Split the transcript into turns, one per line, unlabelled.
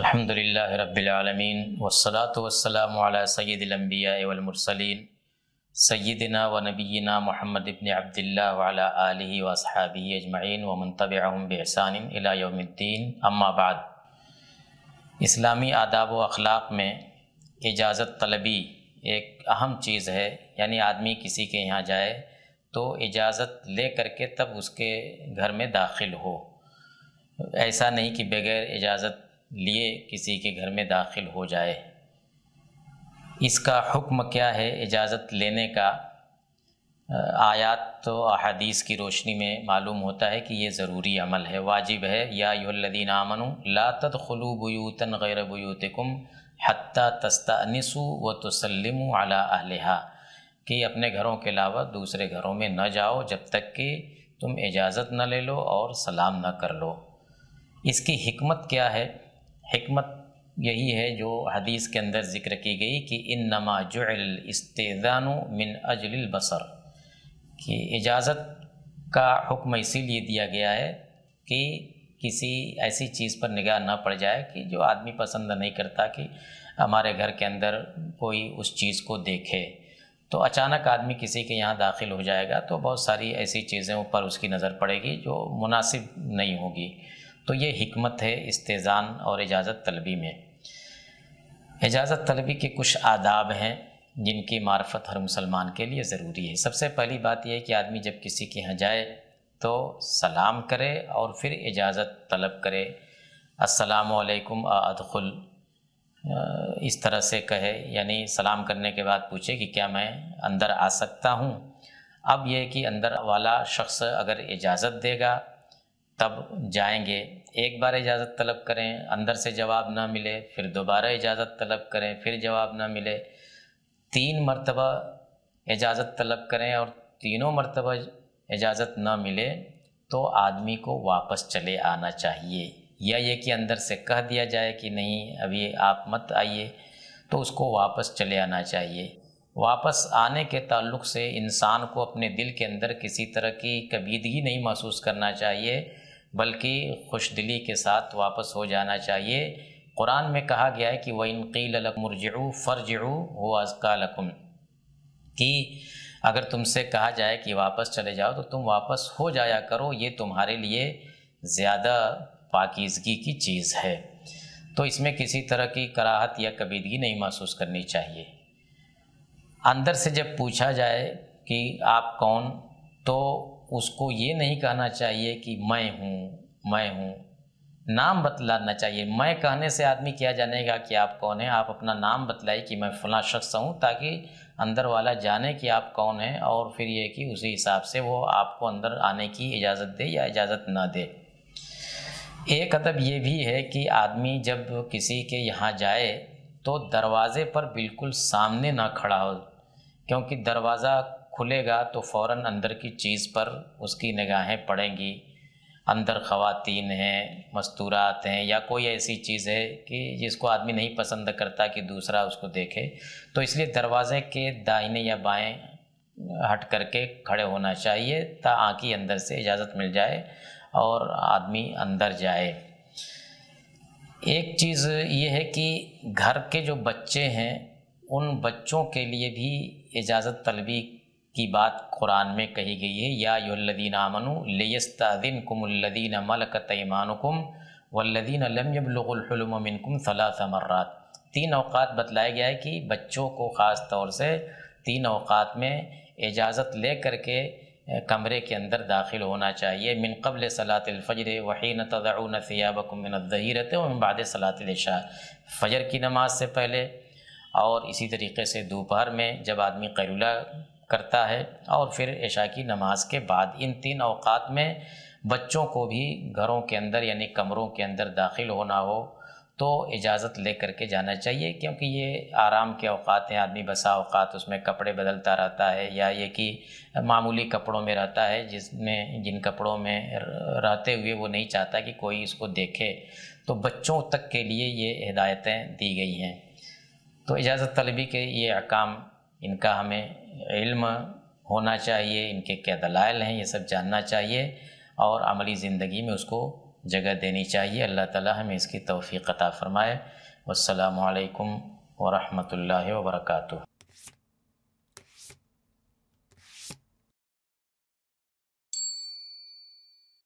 الحمدللہ رب العالمین والصلاة والسلام علی سید الانبیاء والمرسلین سیدنا و نبینا محمد بن عبداللہ وعلی آلہ واصحابہ اجمعین ومن تبعہم بإحسان الی یوم الدین، اما بعد۔ اسلامی آداب و اخلاق میں اجازت طلبی ایک اہم چیز ہے، یعنی آدمی کسی کے یہاں جائے تو اجازت لے کر کے تب اس کے گھر میں داخل ہو، ایسا نہیں کہ بغیر اجازت لیے کسی کے گھر میں داخل ہو جائے۔ اس کا حکم کیا ہے اجازت لینے کا؟ آیات و احادیث کی روشنی میں معلوم ہوتا ہے کہ یہ ضروری عمل ہے، واجب ہے۔ یا ایھا الذین آمنوا لا تدخلوا بیوتا غیر بیوتکم حتی تستأنسوا وتسلموا علی اہلہا، کہ اپنے گھروں کے علاوہ دوسرے گھروں میں نہ جاؤ جب تک کہ تم اجازت نہ لے لو اور سلام نہ کر لو۔ اس کی حکمت کیا ہے؟ حکمت یہی ہے جو حدیث کے اندر ذکر کی گئی کہ انما جعل الاستئذان من اجل البصر، کہ اجازت کا حکم اسی لیے دیا گیا ہے کہ کسی ایسی چیز پر نگاہ نہ پڑ جائے کہ جو آدمی پسند نہیں کرتا کہ ہمارے گھر کے اندر کوئی اس چیز کو دیکھے۔ تو اچانک آدمی کسی کے یہاں داخل ہو جائے گا تو بہت ساری ایسی چیزیں اوپر اس کی نظر پڑے گی جو مناسب نہیں ہوگی۔ تو یہ حکمت ہے استئذان اور اجازت طلبی میں۔ اجازت طلبی کے کچھ آداب ہیں جن کی معرفت ہر مسلمان کے لیے ضروری ہے۔ سب سے پہلی بات یہ ہے کہ آدمی جب کسی کے یہاں جائے تو سلام کرے اور پھر اجازت طلب کرے۔ السلام علیکم ادخل، اس طرح سے کہے، یعنی سلام کرنے کے بعد پوچھے کہ کیا میں اندر آ سکتا ہوں۔ اب یہ کہ اندر والا شخص اگر اجازت دے گا تب جائیں گے۔ ایک بار اجازت طلب کریں، اندر سے جواب نہ ملے، پھر دوبارہ اجازت طلب کریں، پھر جواب نہ ملے، 3 مرتبہ اجازت طلب کریں اور تینوں مرتبہ اجازت نہ ملے تو آدمی کو واپس چلے آنا چاہیے، یا یہ کہ اندر سے کہہ دیا جائے کہ نہیں ابھی آپ مت آئیے تو اس کو واپس چلے آنا چاہیے۔ واپس آنے کے تعلق سے انسان کو اپنے دل کے اندر کسی طرح کی کبیدگی نہیں محسوس کرنا چاہیے، بلکہ خوش دلی کے ساتھ واپس ہو جانا چاہیے۔ قرآن میں کہا گیا ہے کہ وَإِن قِيلَ لَكُمُ ارْجِعُوا فَارْجِعُوا هُوَ أَزْكَىٰ لَكُمْ، کہ اگر تم سے کہا جائے کہ واپس چلے جاؤ تو تم واپس ہو جایا کرو، یہ تمہارے لیے زیادہ پاکیزگی کی چیز ہے۔ تو اس میں کسی طرح کی کراہت یا کبیدگی نہیں محسوس کرنی چاہیے۔ اندر سے جب پوچھا جائے کہ آپ کون، تو اس کو یہ نہیں کہنا چاہیے کہ میں ہوں، نام بتلانا چاہیے۔ میں کہنے سے آدمی کیا جانے گا کہ آپ کون ہیں؟ آپ اپنا نام بتلائیں کہ میں فلاں شخص ہوں، تاکہ اندر والا جانے کہ آپ کون ہیں، اور پھر یہ کہ اسی حساب سے وہ آپ کو اندر آنے کی اجازت دے یا اجازت نہ دے۔ ایک ادب یہ بھی ہے کہ آدمی جب کسی کے یہاں جائے تو دروازے پر بالکل سامنے نہ کھڑا ہو، کیونکہ دروازہ کھلے گا تو فوراً اندر کی چیز پر اس کی نگاہیں پڑیں گی۔ اندر خواتین ہیں، مستورات ہیں، یا کوئی ایسی چیز ہے کہ جس کو آدمی نہیں پسند کرتا کہ دوسرا اس کو دیکھے، تو اس لیے دروازے کے دائیں یا بائیں ہٹ کر کے کھڑے ہونا چاہیے تاکہ اندر سے اجازت مل جائے اور آدمی اندر جائے۔ ایک چیز یہ ہے کہ گھر کے جو بچے ہیں ان بچوں کے لیے بھی اجازت طلبی کی بات قرآن میں کہی گئی ہے۔ یا ایھا الذین آمنوا لیستأذنکم الذین ملکت ایمانکم والذین لم یبلغوا الحلم منکم 3 مرات۔ 3 اوقات بتلایا گیا ہے کہ بچوں کو خاص طور سے 3 اوقات میں اجازت لے کر کے کمرے کے اندر داخل ہونا چاہیے۔ من قبل صلاۃ الفجر وحین تضعون ثیابکم من الظہیرۃ ومن بعد صلاۃ العشاء، فجر کی نماز سے پہلے، اور اسی طریقے سے دوپہر میں جب آدمی قیلولہ کرتا ہے، اور پھر عشاء کی نماز کے بعد۔ ان 3 اوقات میں بچوں کو بھی گھروں کے اندر یعنی کمروں کے اندر داخل ہونا ہو تو اجازت لے کر کے جانا چاہیے، کیونکہ یہ آرام کے اوقات ہیں۔ آدمی بسا اوقات اس میں کپڑے بدلتا رہتا ہے، یا یہ کہ معمولی کپڑوں میں رہتا ہے جن کپڑوں میں رہتے ہوئے وہ نہیں چاہتا کہ کوئی اس کو دیکھے۔ تو بچوں تک کے لیے یہ ہدایتیں دی گئی ہیں۔ تو اجازت طلبی کے یہ احکام، ان کا ہمیں علم ہونا چاہیے، ان کے کیا دلائل ہیں یہ سب جاننا چاہیے، اور عملی زندگی میں اس کو جگہ دینی چاہیے۔ اللہ تعالی ہمیں اس کی توفیق عطا فرمائے۔ والسلام علیکم ورحمۃ اللہ وبرکاتہ۔